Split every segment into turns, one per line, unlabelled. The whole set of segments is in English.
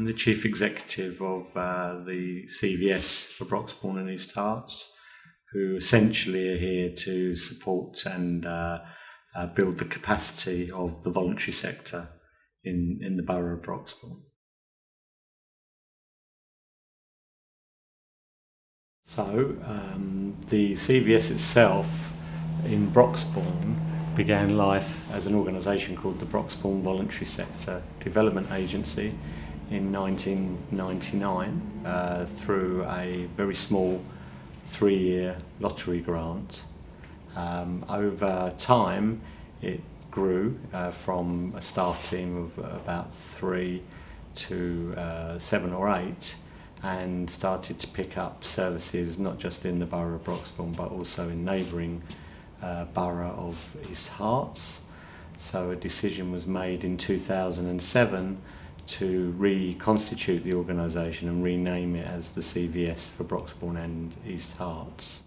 I'm the Chief Executive of the CVS for Broxbourne and East Herts, who essentially are here to support and build the capacity of the voluntary sector in the borough of Broxbourne. So the CVS itself in Broxbourne began life as an organisation called the Broxbourne Voluntary Sector Development Agency in 1999 through a very small 3-year lottery grant. Over time it grew from a staff team of about 3 to 7 or 8, and started to pick up services not just in the borough of Broxbourne but also in neighbouring borough of East Herts. So a decision was made in 2007 to reconstitute the organisation and rename it as the CVS for Broxbourne and East Herts.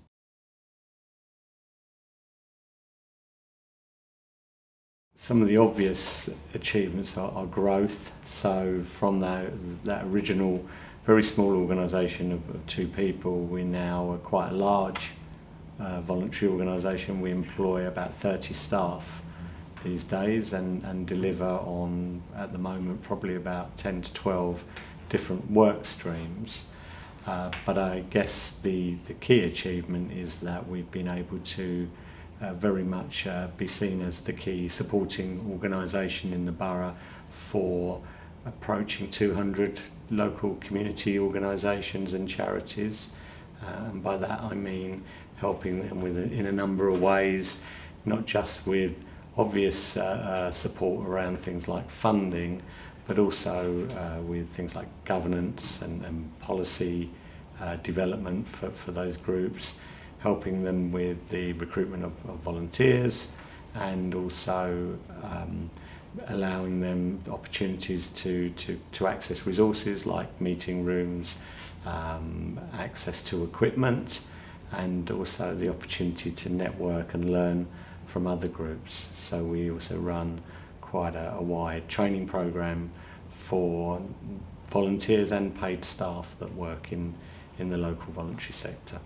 Some of the obvious achievements are growth. So from that original very small organisation of 2 people, we're now quite a large voluntary organisation. We employ about 30 staff these days and deliver on, at the moment, probably about 10 to 12 different work streams. But I guess the key achievement is that we've been able to very much be seen as the key supporting organisation in the borough for approaching 200 local community organisations and charities, and by that I mean helping them in a number of ways, not just with obvious support around things like funding, but also with things like governance and policy development for those groups, helping them with the recruitment of volunteers, and also allowing them opportunities to access resources like meeting rooms, access to equipment, and also the opportunity to network and learn from other groups. So we also run quite a wide training program for volunteers and paid staff that work in the local voluntary sector.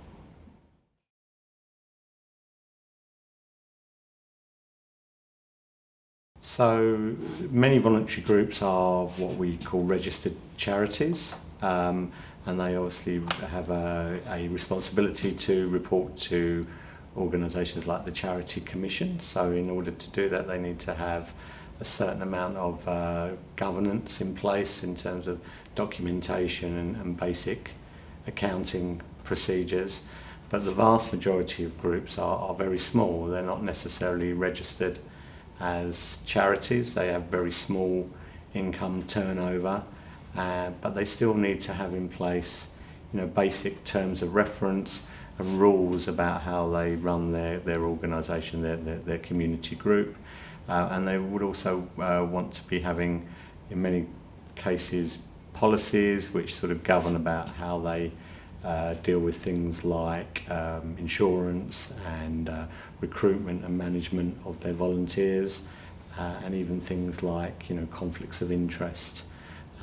So many voluntary groups are what we call registered charities, and they obviously have a responsibility to report to organisations like the Charity Commission. So in order to do that, they need to have a certain amount of governance in place in terms of documentation and basic accounting procedures. But the vast majority of groups are very small. They're not necessarily registered as charities. They have very small income turnover, but they still need to have in place, basic terms of reference and rules about how they run their organisation, their community group, and they would also want to be having, in many cases, policies which sort of govern about how they deal with things like insurance and recruitment and management of their volunteers, and even things like conflicts of interest,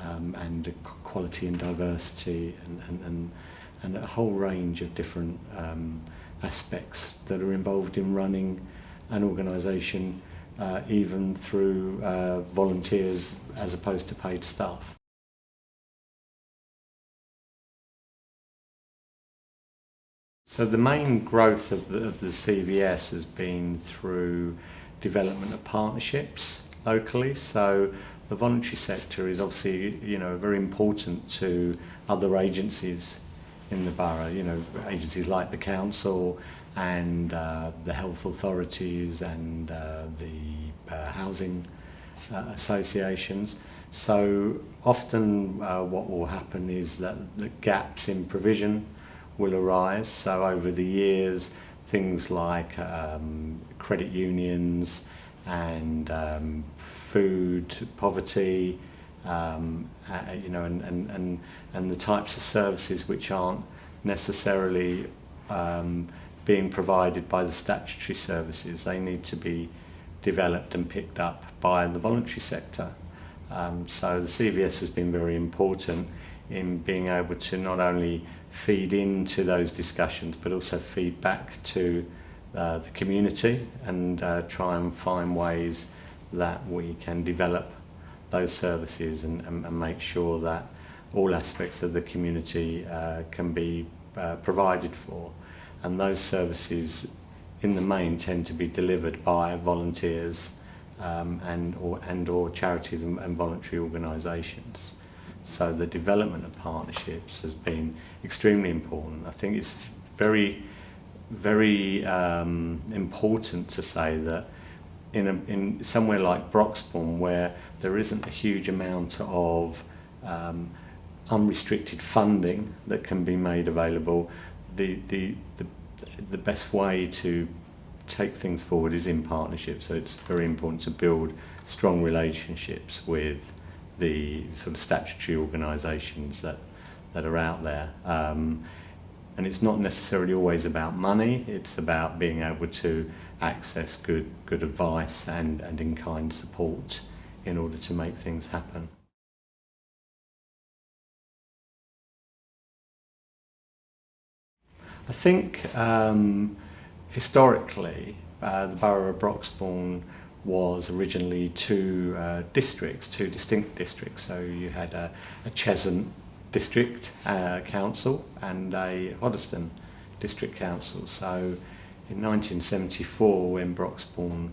and equality and diversity, and a whole range of different aspects that are involved in running an organisation, even through volunteers as opposed to paid staff. So the main growth of the CVS has been through development of partnerships locally. So the voluntary sector is obviously, very important to other agencies in the borough. Agencies like the council and the health authorities and the housing associations. So often what will happen is that the gaps in provision will arise. So over the years, things like credit unions and food poverty, and the types of services which aren't necessarily being provided by the statutory services, they need to be developed and picked up by the voluntary sector. So the CVS has been very important in being able to not only feed into those discussions but also feed back to the community and try and find ways that we can develop those services and make sure that all aspects of the community can be provided for. And those services in the main tend to be delivered by volunteers and or charities and voluntary organisations. So the development of partnerships has been extremely important. I think it's very important to say that in somewhere like Broxbourne, where there isn't a huge amount of unrestricted funding that can be made available, the best way to take things forward is in partnership. So it's very important to build strong relationships with the sort of statutory organisations that are out there. And it's not necessarily always about money, it's about being able to access good advice and in-kind support in order to make things happen. I think historically the borough of Broxbourne was originally two distinct districts. So you had a Cheshunt district council and a Hoddesdon district council. So in 1974, when Broxbourne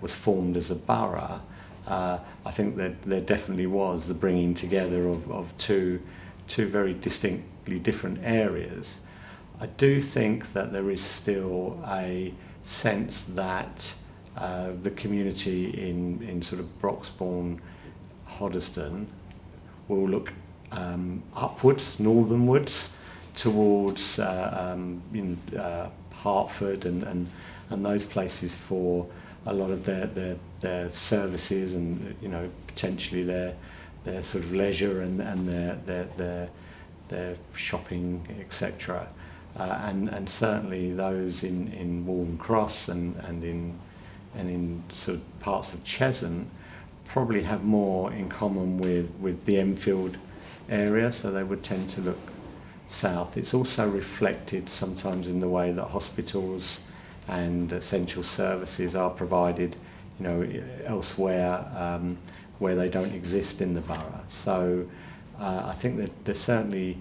was formed as a borough, I think that there definitely was the bringing together of two very distinctly different areas. I do think that there is still a sense that the community in sort of Broxbourne, Hoddesdon will look upwards, northernwards, towards Hertford and those places for a lot of their services and potentially their sort of leisure and their shopping, etc. And certainly those in Waltham Cross and in sort of parts of Cheshunt probably have more in common with the Enfield area, so they would tend to look south. It's also reflected sometimes in the way that hospitals and essential services are provided, elsewhere where they don't exist in the borough. So I think that there certainly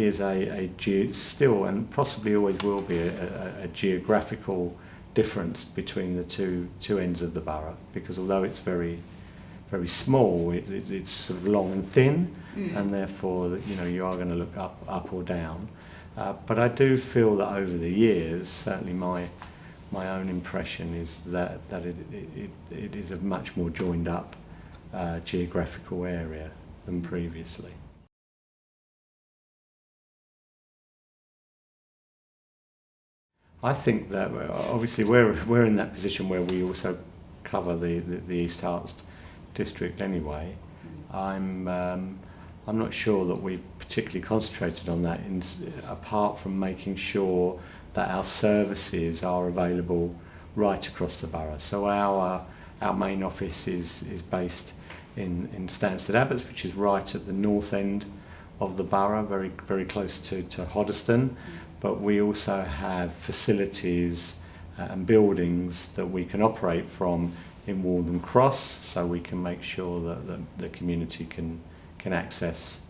is still and possibly always will be a geographical difference between the two ends of the borough, because although it's very small, it's sort of long and thin, and therefore you are going to look up or down. But I do feel that over the years, certainly my own impression is that it is a much more joined up geographical area than previously. I think that obviously we're in that position where we also cover the East Herts district anyway. I'm not sure that we've particularly concentrated on that apart from making sure that our services are available right across the borough. So our main office is based in Stansted Abbots, which is right at the north end of the borough, very close to Hoddesdon. But we also have facilities and buildings that we can operate from in Waltham Cross, so we can make sure that the community can access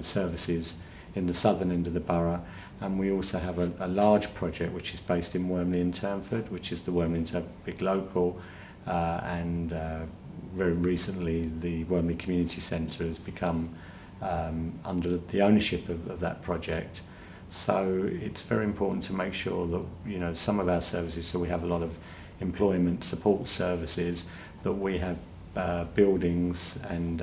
services in the southern end of the borough. And we also have a large project which is based in Wormley and Turnford, which is the Wormley and Turnford Big Local, and very recently the Wormley Community Centre has become under the ownership of that project. So it's very important to make sure that some of our services, so we have a lot of employment support services, that we have buildings and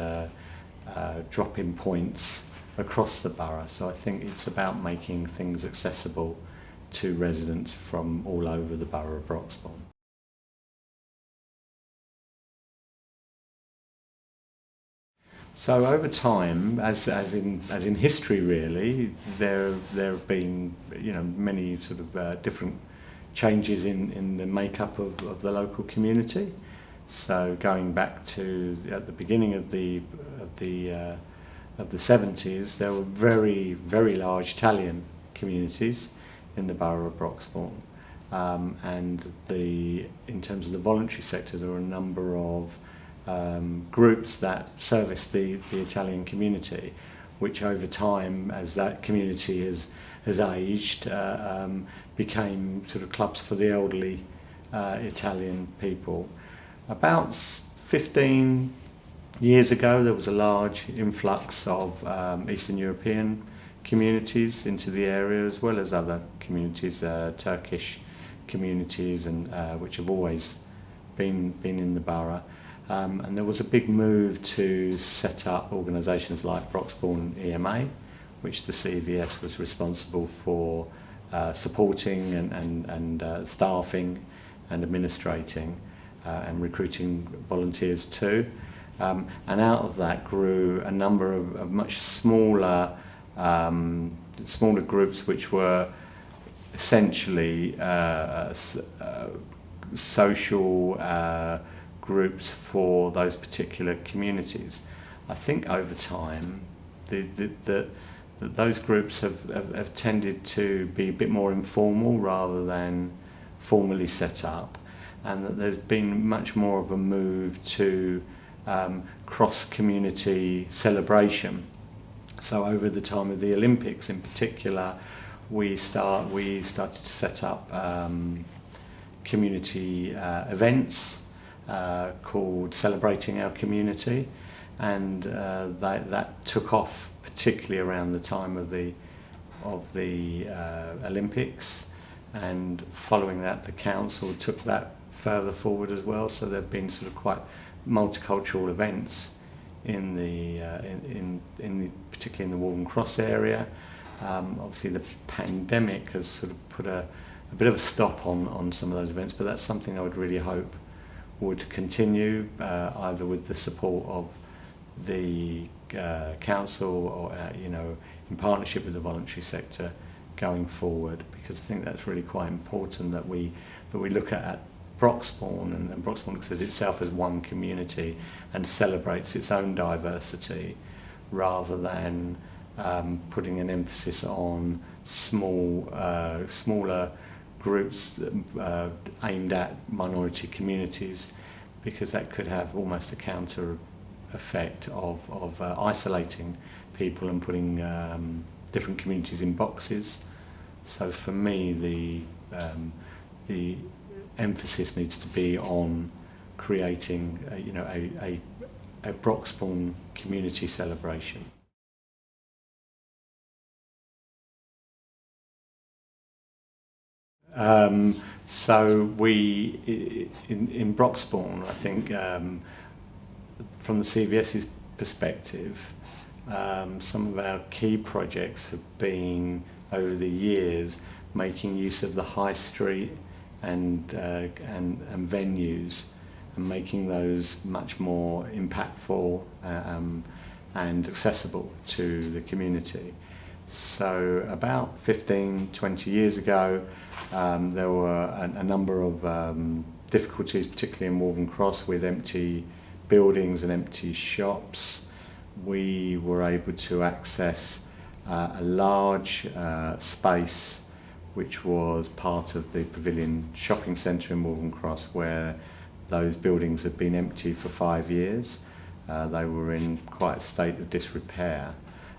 drop-in points across the borough. So I think it's about making things accessible to residents from all over the borough of Broxbourne. So over time, as in history really, there have been many sort of different changes in the makeup of the local community. So going back to at the beginning of the 70s, there were very, very large Italian communities in the borough of Broxbourne. And in terms of the voluntary sector, there were a number of groups that serviced the Italian community, which over time, as that community has aged, became sort of clubs for the elderly Italian people. About 15 years ago, there was a large influx of Eastern European communities into the area, as well as other communities, Turkish communities, and which have always been in the borough. And there was a big move to set up organisations like Broxbourne EMA, which the CVS was responsible for supporting and staffing and administrating and recruiting volunteers too. And out of that grew a number of much smaller groups, which were essentially social groups for those particular communities. I think over time that those groups have tended to be a bit more informal rather than formally set up, and that there's been much more of a move to cross-community celebration. So over the time of the Olympics in particular, we started to set up community events called Celebrating Our Community, and that took off particularly around the time of the Olympics. And following that, the council took that further forward as well. So there have been sort of quite multicultural events in particularly in the Waltham Cross area. Obviously, the pandemic has sort of put a bit of a stop on some of those events, but that's something I would really hope would continue, either with the support of the council or in partnership with the voluntary sector going forward, because I think that's really quite important that we look at Broxbourne, and Broxbourne looks at itself as one community and celebrates its own diversity, rather than putting an emphasis on smaller groups aimed at minority communities, because that could have almost a counter effect of isolating people and putting different communities in boxes. So for me, the emphasis needs to be on creating a Broxbourne community celebration. So we in Broxbourne, I think, from the CVS's perspective, some of our key projects have been over the years making use of the high street and venues, and making those much more impactful and accessible to the community. So about 15-20 years ago, there were a number of difficulties, particularly in Waltham Cross, with empty buildings and empty shops. We were able to access a large space which was part of the Pavilion Shopping Centre in Waltham Cross, where those buildings had been empty for 5 years. They were in quite a state of disrepair,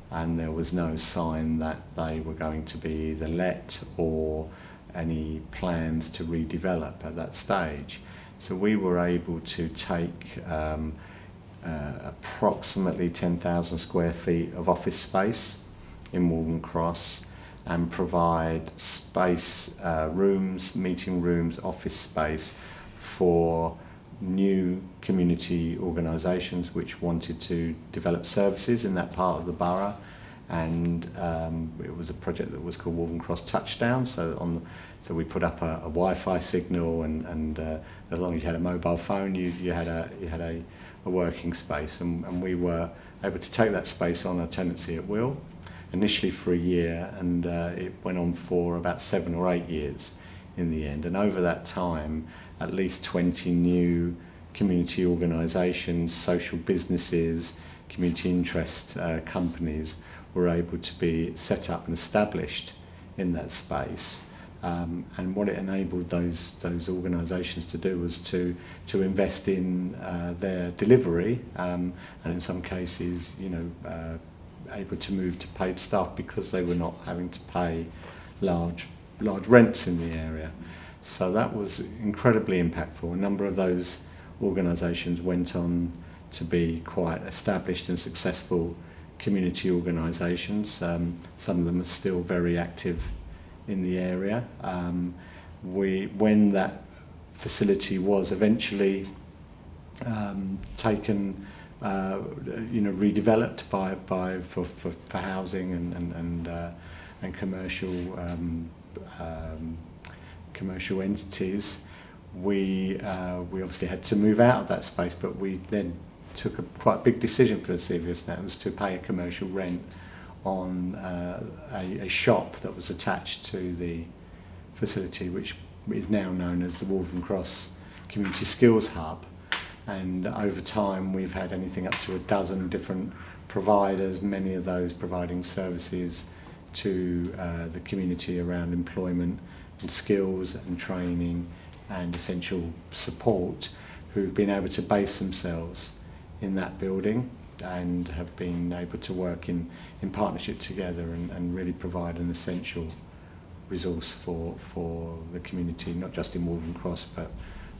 and there was no sign that they were going to be either let or any plans to redevelop at that stage. So we were able to take approximately 10,000 square feet of office space in Waltham Cross and provide space, rooms, meeting rooms, office space for new community organisations which wanted to develop services in that part of the borough. And it was a project that was called Waltham Cross Touchdown. So we put up a Wi-Fi signal, and as long as you had a mobile phone, you had a working space, and we were able to take that space on a tenancy at will, initially for a year, and it went on for about 7 or 8 years in the end. And over that time, at least 20 new community organisations, social businesses, community interest companies were able to be set up and established in that space. And what it enabled those organisations to do was to invest in their delivery, and in some cases, able to move to paid staff because they were not having to pay large rents in the area. So that was incredibly impactful. A number of those organisations went on to be quite established and successful community organisations. Some of them are still very active in the area. When that facility was eventually taken, redeveloped for housing and commercial entities, we obviously had to move out of that space, but we then took a quite big decision for the CVS, and that was to pay a commercial rent on a shop that was attached to the facility, which is now known as the Waltham Cross Community Skills Hub. And over time we've had anything up to a dozen different providers, many of those providing services to the community around employment and skills and training and essential support, who've been able to base themselves in that building and have been able to work in partnership together and really provide an essential resource for the community, not just in Waltham Cross but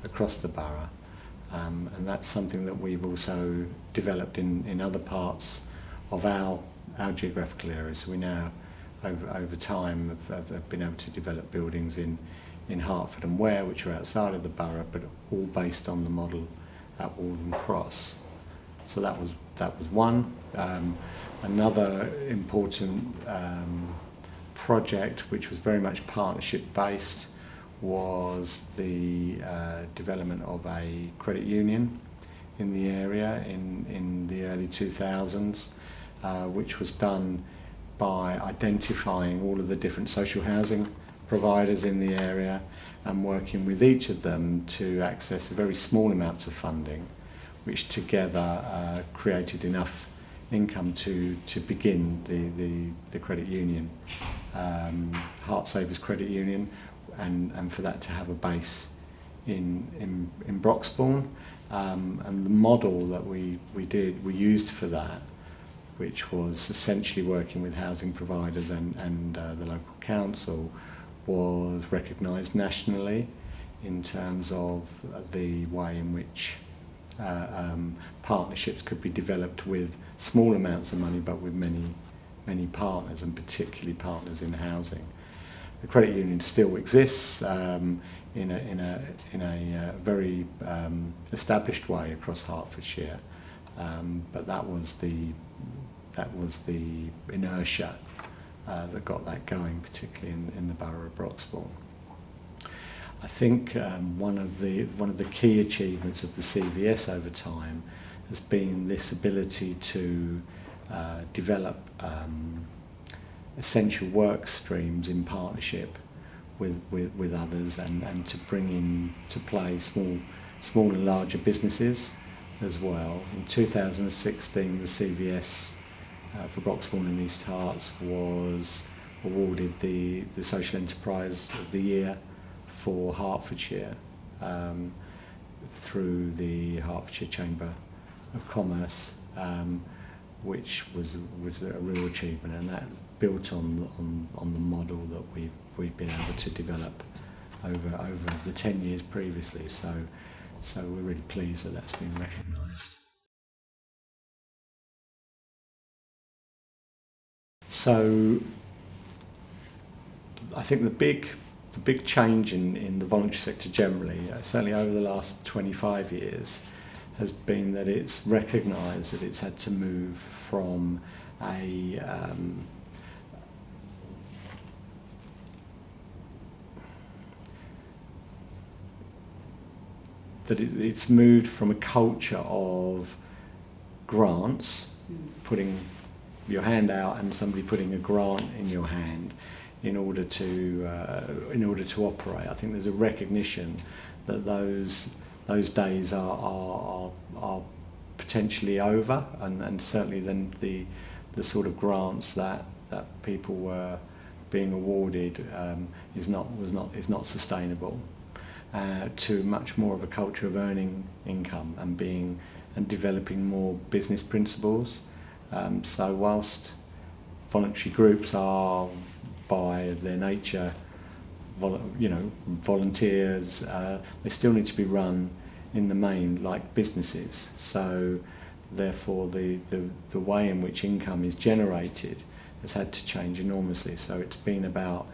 across the borough. And that's something that we've also developed in other parts of our geographical areas. So we now, over time, have been able to develop buildings in Hertford and Ware, which are outside of the borough, but all based on the model at Waltham Cross. So that was one. Another important project, which was very much partnership based, was the development of a credit union in the area in the early 2000s, which was done by identifying all of the different social housing providers in the area and working with each of them to access a very small amount of funding, which together created enough income to begin the credit union, Heartsavers Credit Union, and for that to have a base in Broxbourne. And the model that we used for that, which was essentially working with housing providers and the local council, was recognised nationally in terms of the way in which partnerships could be developed with small amounts of money but with many partners, and particularly partners in housing. The credit union still exists in a very established way across Hertfordshire, but that was the inertia that got that going, particularly in the borough of Broxbourne. I think one of the key achievements of the CVS over time has been this ability to develop essential work streams in partnership with others, and to bring into play small and larger businesses as well. In 2016, the CVS for Broxbourne and East Herts was awarded the Social Enterprise of the Year for Hertfordshire through the Hertfordshire Chamber of Commerce, which was a real achievement, and that built on the model that we've been able to develop over the 10 years previously. So we're really pleased that that's been recognised. So I think the big change in the voluntary sector generally, certainly over the last 25 years, has been that it's recognised that it's had to move from it's moved from a culture of grants, putting your hand out and somebody putting a grant in your hand in order to operate. I think there's a recognition that those those days are potentially over, and certainly then the sort of grants that people were being awarded is not sustainable. To much more of a culture of earning income and developing more business principles. So whilst voluntary groups are by their nature volunteers, they still need to be run in the main like businesses. So therefore the way in which income is generated has had to change enormously. So it's been about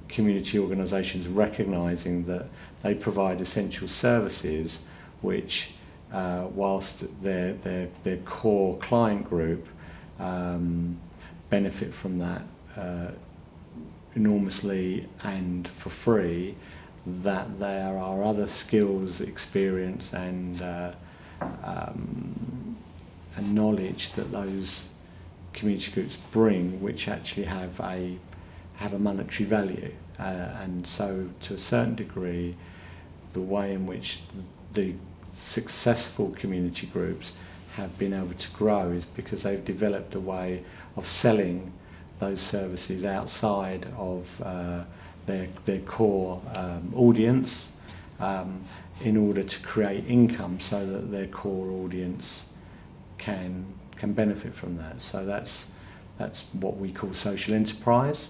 community organisations recognising that they provide essential services which, whilst their core client group benefit from that enormously and for free, that there are other skills, experience and knowledge that those community groups bring which actually have a monetary value. And so to a certain degree, the way in which the successful community groups have been able to grow is because they've developed a way of selling those services outside of their core audience in order to create income so that their core audience can benefit from that. So that's what we call social enterprise.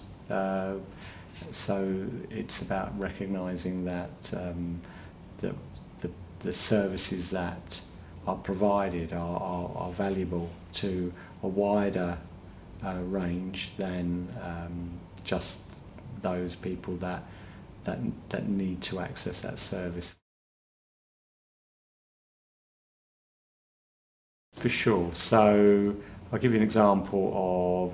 So it's about recognising that the services that are provided are valuable to a wider range than just those people that need to access that service. For sure. So I'll give you an example of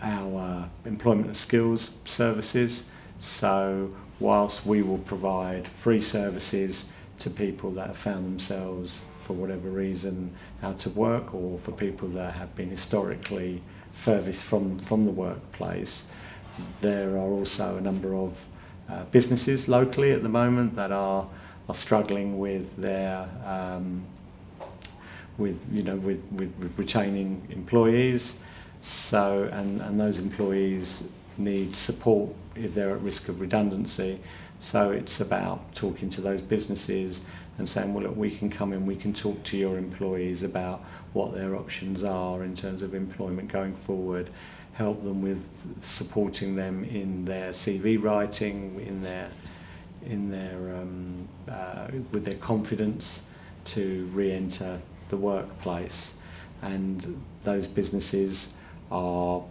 our employment and skills services. So whilst we will provide free services to people that have found themselves for whatever reason out of work, or for people that have been historically furthest from the workplace, there are also a number of businesses locally at the moment that are struggling with their with retaining employees. So and those employees need support if they're at risk of redundancy. So it's about talking to those businesses and saying, well, look, we can come in, we can talk to your employees about what their options are in terms of employment going forward, help them with supporting them in their CV writing, with their confidence to re-enter the workplace. And those businesses are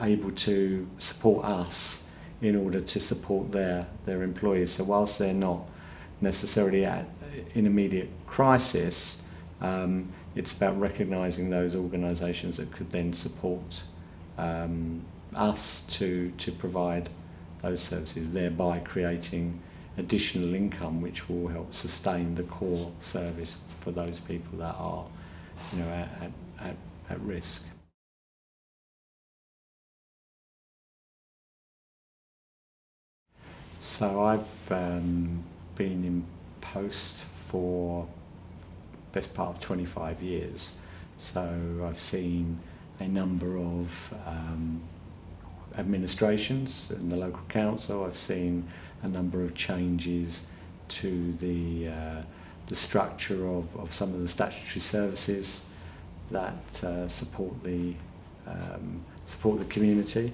able to support us in order to support their employees. So whilst they're not necessarily in immediate crisis, it's about recognising those organisations that could then support us to provide those services, thereby creating additional income which will help sustain the core service for those people that are at risk. So I've been in post for the best part of 25 years. So I've seen a number of administrations in the local council. I've seen a number of changes to the structure of some of the statutory services that support the community,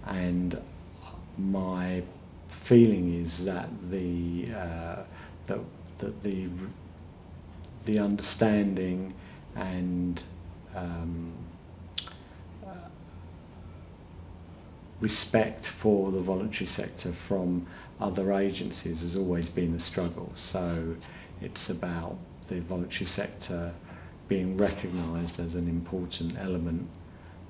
and my feeling is that the understanding and respect for the voluntary sector from other agencies has always been a struggle. So it's about the voluntary sector being recognised as an important element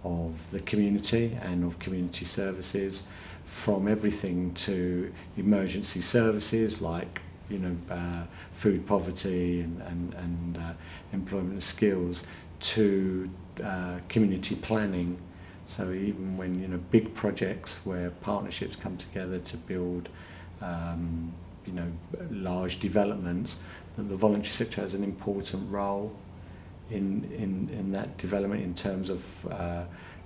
of the community and of community services, from everything to emergency services like food poverty and employment and skills, to community planning. So even when big projects where partnerships come together to build you know, large developments, that the voluntary sector has an important role in that development in terms of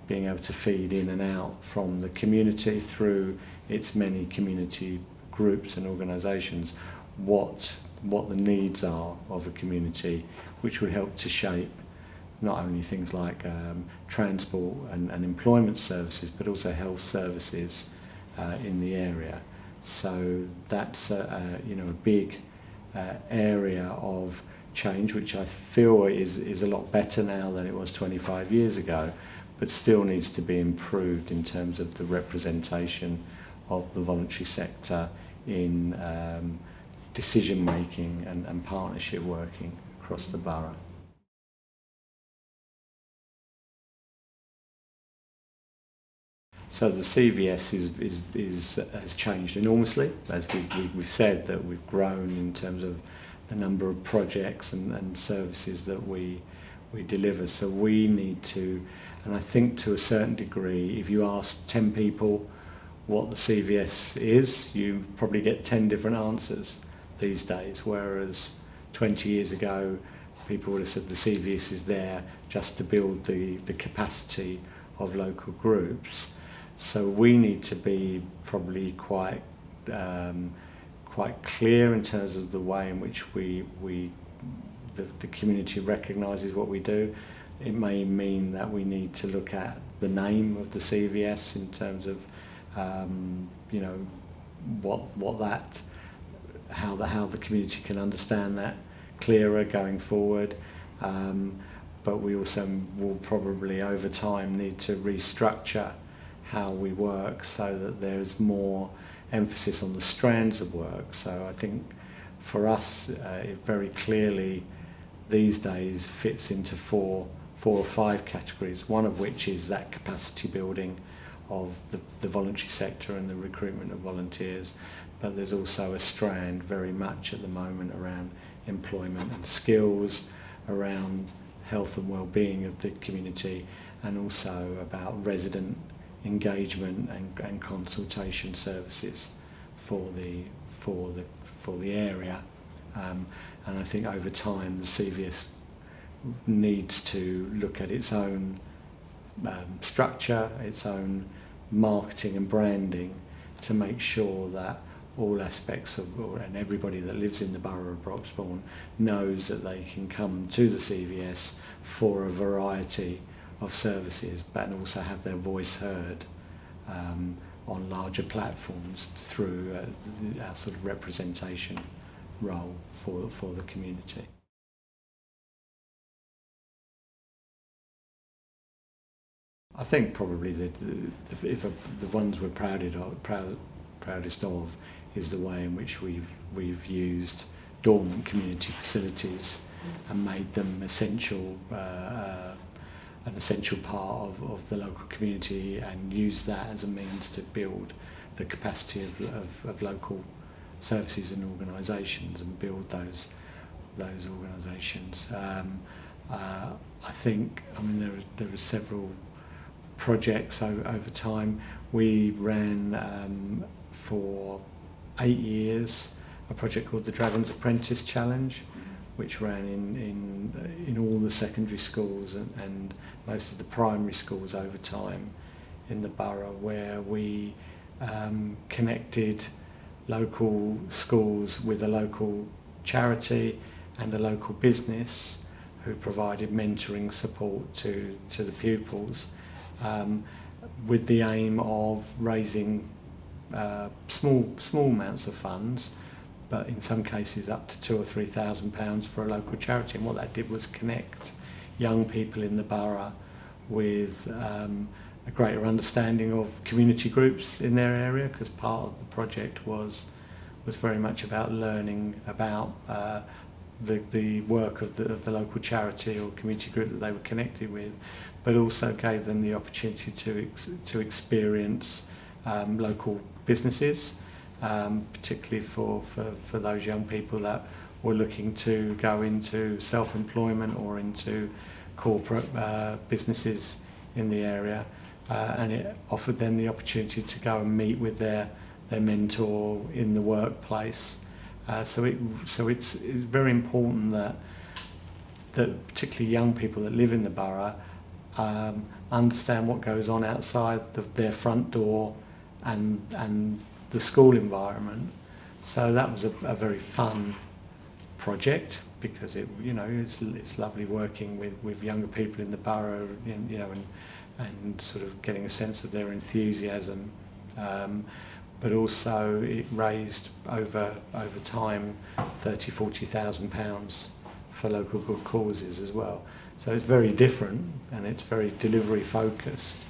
being able to feed in and out from the community through its many community groups and organisations what the needs are of a community, which would help to shape not only things like transport and employment services, but also health services in the area. So that's you know, a big area of change, which I feel is a lot better now than it was 25 years ago, but still needs to be improved in terms of the representation of the voluntary sector in decision making and partnership working across the borough. So the CVS has changed enormously, as we've said, that we've grown in terms of the number of projects and services that we deliver. So we need to, and I think to a certain degree, if you ask 10 people what the CVS is, you probably get 10 different answers these days, whereas 20 years ago people would have said the CVS is there just to build the capacity of local groups. So we need to be probably quite clear in terms of the way in which the community recognises what we do. It may mean that we need to look at the name of the CVS in terms of you know, what that, how the community can understand that clearer going forward. But we also will probably over time need to restructure how we work so that there's more emphasis on the strands of work. So I think for us it very clearly these days fits into four or five categories, one of which is that capacity building of the voluntary sector and the recruitment of volunteers, but there's also a strand very much at the moment around employment and skills, around health and well-being of the community, and also about resident engagement and consultation services for the area. And I think over time the CVS needs to look at its own structure, its own marketing and branding to make sure that all aspects of, and everybody that lives in the borough of Broxbourne knows that they can come to the CVS for a variety of services, but also have their voice heard on larger platforms through our sort of representation role for the community. I think probably the ones we're proudest of is the way in which we've used dormant community facilities and made them essential, an essential part of the local community, and used that as a means to build the capacity of local services and organisations and build those organisations. I think, I mean, there are several projects over time. We ran for 8 years a project called the Dragon's Apprentice Challenge, which ran in all the secondary schools and most of the primary schools over time in the borough, where we connected local schools with a local charity and a local business who provided mentoring support to the pupils, with the aim of raising small amounts of funds, but in some cases up to £2,000 or £3,000 for a local charity. And what that did was connect young people in the borough with a greater understanding of community groups in their area, because part of the project was very much about learning about the work of the local charity or community group that they were connected with, but also gave them the opportunity to experience local businesses, particularly for those young people that were looking to go into self-employment or into corporate businesses in the area, and it offered them the opportunity to go and meet with their their mentor in the workplace. So it's very important that particularly young people that live in the borough understand what goes on outside their front door and the school environment. So that was a very fun project, because it's lovely working with younger people in the borough, and sort of getting a sense of their enthusiasm. But also it raised over time £40,000 for local good causes as well. So it's very different and it's very delivery focused.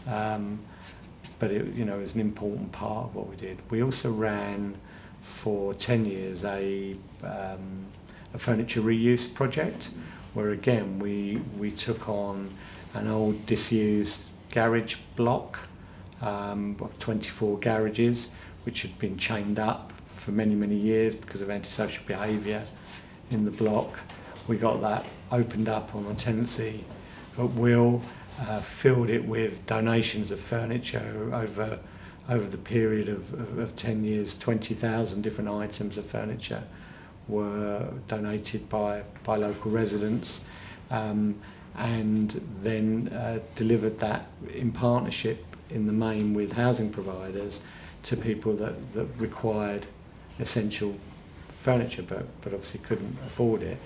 But it's an important part of what we did. We also ran for 10 years a furniture reuse project, where again we took on an old disused garage block of 24 garages, which had been chained up for many years because of antisocial behaviour in the block. We got that opened up on a tenancy at will, filled it with donations of furniture over the period of 10 years. 20,000 different items of furniture were donated by local residents, and then delivered that in partnership in the main with housing providers to people that required essential furniture but obviously couldn't afford it.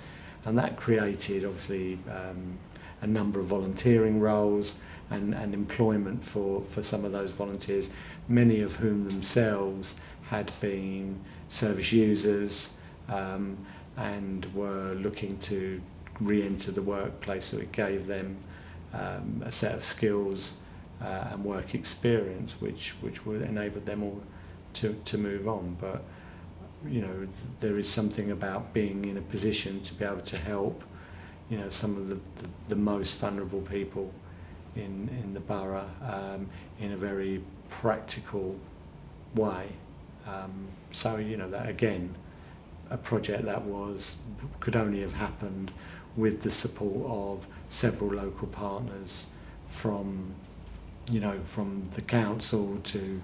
And that created obviously a number of volunteering roles and employment for some of those volunteers, many of whom themselves had been service users and were looking to re-enter the workplace. So it gave them a set of skills and work experience which would enable them all to move on. But there is something about being in a position to be able to help some of the most vulnerable people in the borough in a very practical way. So that again, a project that could only have happened with the support of several local partners, from the council to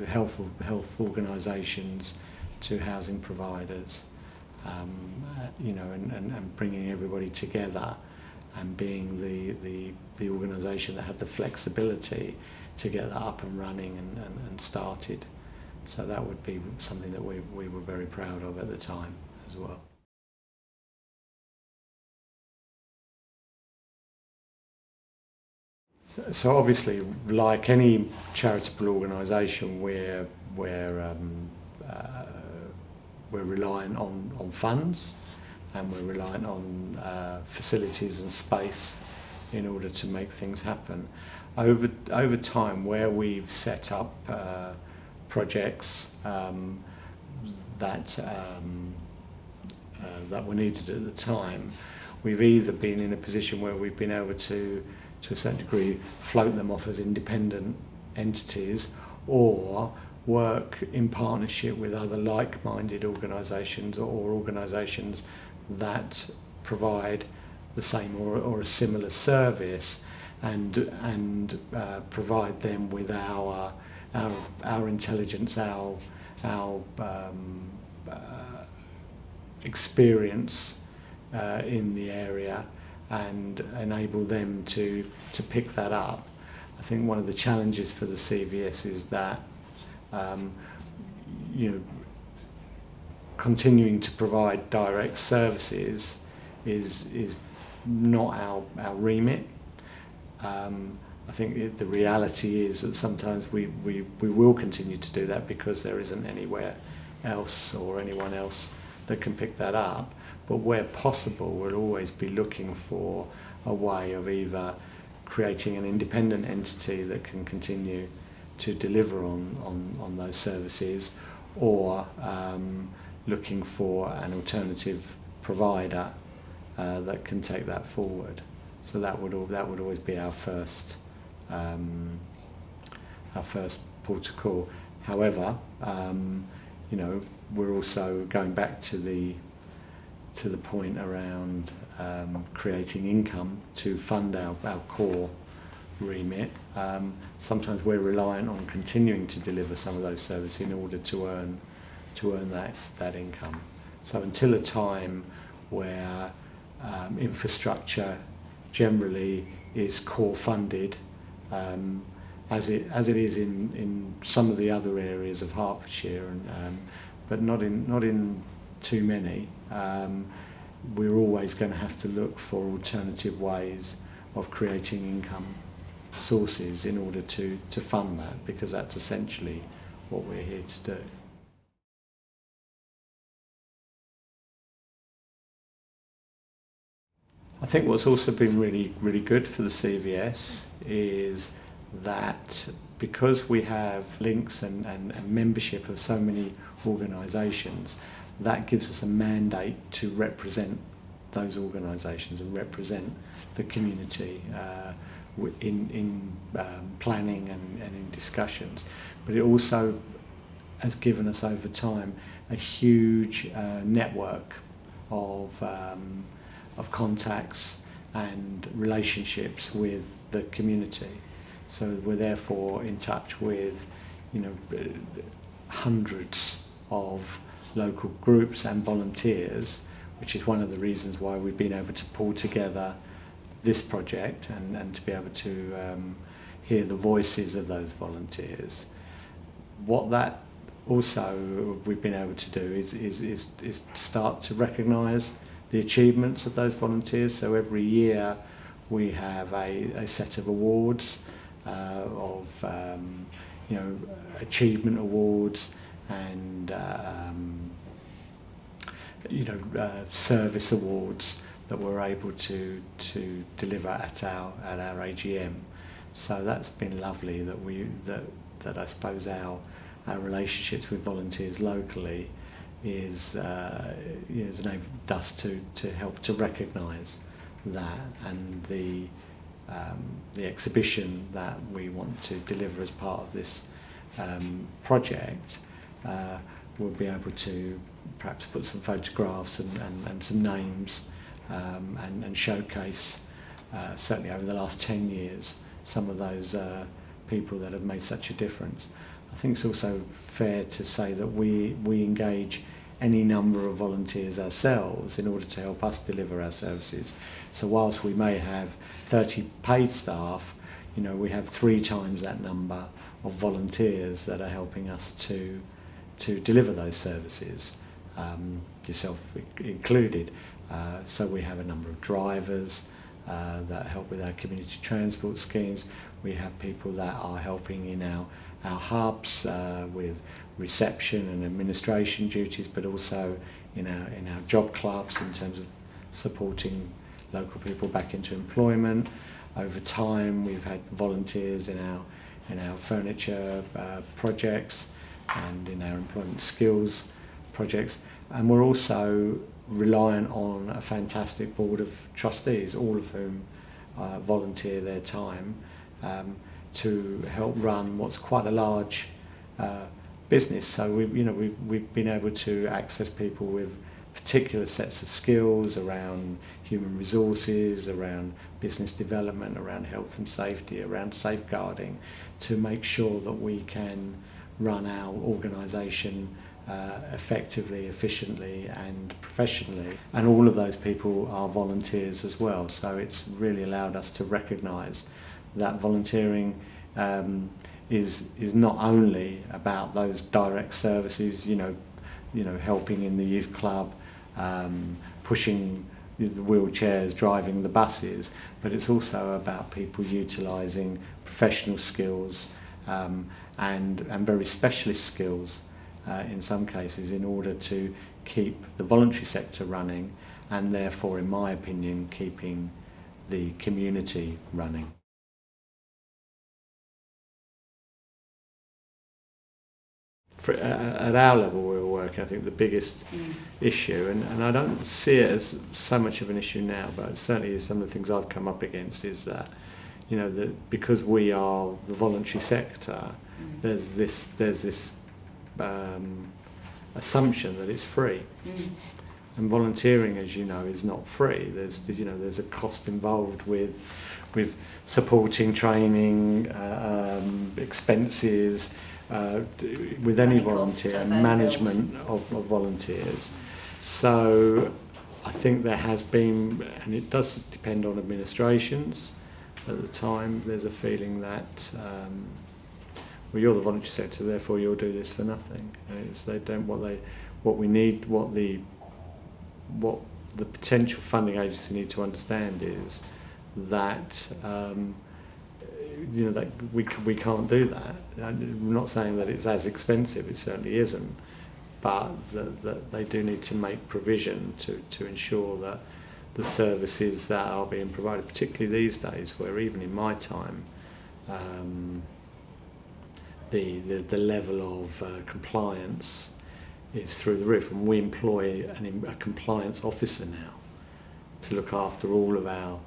health organisations to housing providers, and bringing everybody together and being the organisation that had the flexibility to get that up and running and started. So that would be something that we were very proud of at the time as well. So obviously, like any charitable organisation, we're reliant on funds, and we're reliant on facilities and space in order to make things happen. Over time, where we've set up projects that were needed at the time, we've either been in a position where we've been able to a certain degree, float them off as independent entities, or work in partnership with other like-minded organisations or organisations that provide the same or a similar service, and provide them with our intelligence, our experience in the area, and enable them to pick that up. I think one of the challenges for the CVS is that continuing to provide direct services is not our remit. I think the reality is that sometimes we will continue to do that because there isn't anywhere else or anyone else that can pick that up. But where possible, we'll always be looking for a way of either creating an independent entity that can continue to deliver on those services, or looking for an alternative provider that can take that forward. So that would always be our first port of call. However, we're also going back to the point around creating income to fund our core remit. Sometimes we're reliant on continuing to deliver some of those services in order to earn that income. So until a time where infrastructure generally is core funded, as it is in some of the other areas of Hertfordshire, but not in too many, we're always going to have to look for alternative ways of creating income sources in order to fund that, because that's essentially what we're here to do. I think what's also been really good for the CVS is that because we have links and membership of so many organisations, that gives us a mandate to represent those organisations and represent the community in planning and in discussions. But it also has given us over time a huge network of contacts and relationships with the community. So we're therefore in touch with, hundreds of local groups and volunteers, which is one of the reasons why we've been able to pull together this project and to be able to hear the voices of those volunteers. What that also we've been able to do is start to recognise the achievements of those volunteers. So every year we have a set of awards, achievement awards and service awards that we're able to deliver at our AGM. So that's been lovely that I suppose our relationships with volunteers locally has enabled us to help to recognise that, and the exhibition that we want to deliver as part of this project, we'll be able to perhaps put some photographs and some names and showcase, certainly over the last 10 years, some of those people that have made such a difference. I think it's also fair to say that we engage any number of volunteers ourselves in order to help us deliver our services. So whilst we may have 30 paid staff, we have 3 times that number of volunteers that are helping us to deliver those services, yourself included. So we have a number of drivers that help with our community transport schemes. We have people that are helping in our hubs with reception and administration duties, but also in our job clubs in terms of supporting local people back into employment. Over time, we've had volunteers in our furniture projects and in our employment skills projects, and we're also reliant on a fantastic board of trustees, all of whom volunteer their time to help run what's quite a large business. So we've been able to access people with particular sets of skills around human resources, around business development, around health and safety, around safeguarding, to make sure that we can run our organisation effectively, efficiently and professionally. And all of those people are volunteers as well. So it's really allowed us to recognise that volunteering is not only about those direct services, helping in the youth club, pushing the wheelchairs, driving the buses, but it's also about people utilising professional skills and very specialist skills in some cases in order to keep the voluntary sector running, and therefore, in my opinion, keeping the community running. At our level we're working, I think the biggest issue, and I don't see it as so much of an issue now, but certainly some of the things I've come up against is that, that because we are the voluntary sector, there's this assumption that it's free. And volunteering, as you know, is not free. There's a cost involved with with supporting training, expenses, with any volunteer, management of volunteers. So I think there has been, and it does depend on administrations at the time, there's a feeling that well, you're the voluntary sector, therefore you'll do this for nothing. And they don't what the potential funding agency need to understand is that that we can't do that. I'm not saying that it's as expensive, it certainly isn't, but that they do need to make provision to ensure that the services that are being provided, particularly these days, where even in my time, the level of compliance is through the roof, and we employ a compliance officer now to look after all of our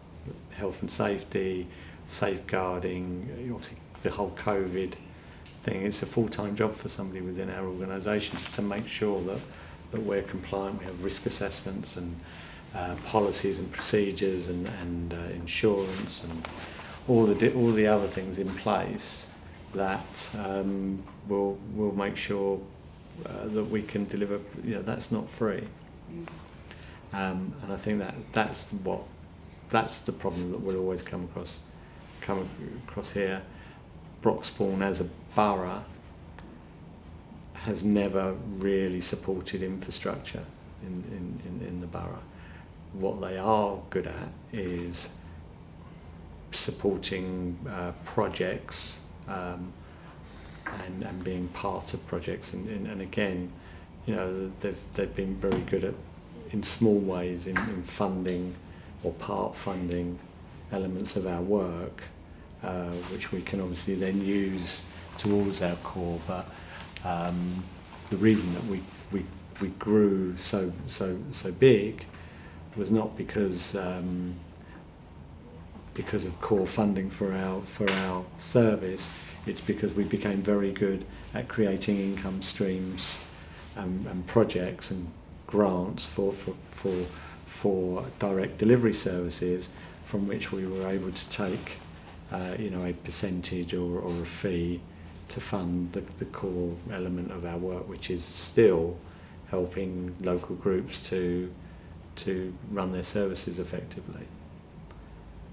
health and safety, safeguarding, obviously the whole COVID thing. It's a full-time job for somebody within our organisation just to make sure that we're compliant. We have risk assessments and policies and procedures and insurance and all the other things in place that will make sure that we can deliver. That's not free, and I think that's the problem that we'll always come across here. Broxbourne as a borough has never really supported infrastructure in the borough. What they are good at is supporting projects and being part of projects, and again, they've been very good at, in small ways, in funding or part funding elements of our work, which we can obviously then use towards our core. But the reason that we grew so big was not because of core funding for our service. It's because we became very good at creating income streams and projects and grants for direct delivery services, from which we were able to take a percentage or a fee to fund the core element of our work, which is still helping local groups to run their services effectively.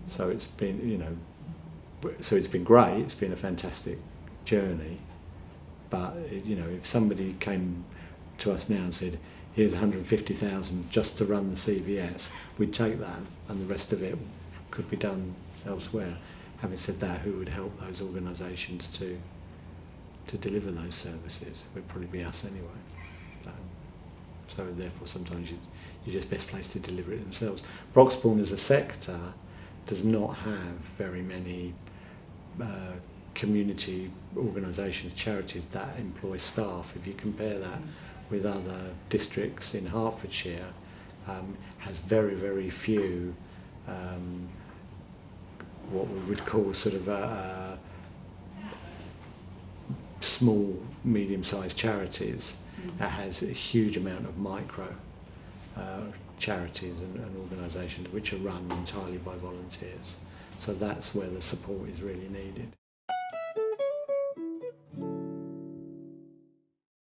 So it's been great. It's been a fantastic journey. But if somebody came to us now and said, "Here's 150,000 just to run the CVS," we'd take that, and the rest of it could be done elsewhere. Having said that, who would help those organisations to deliver those services? It would probably be us anyway. So therefore, sometimes you're just best placed to deliver it themselves. Broxbourne as a sector does not have very many community organisations, charities that employ staff. If you compare that with other districts in Hertfordshire, has very, very few what we would call sort of small, medium-sized charities. It has a huge amount of micro charities and organisations which are run entirely by volunteers. So that's where the support is really needed.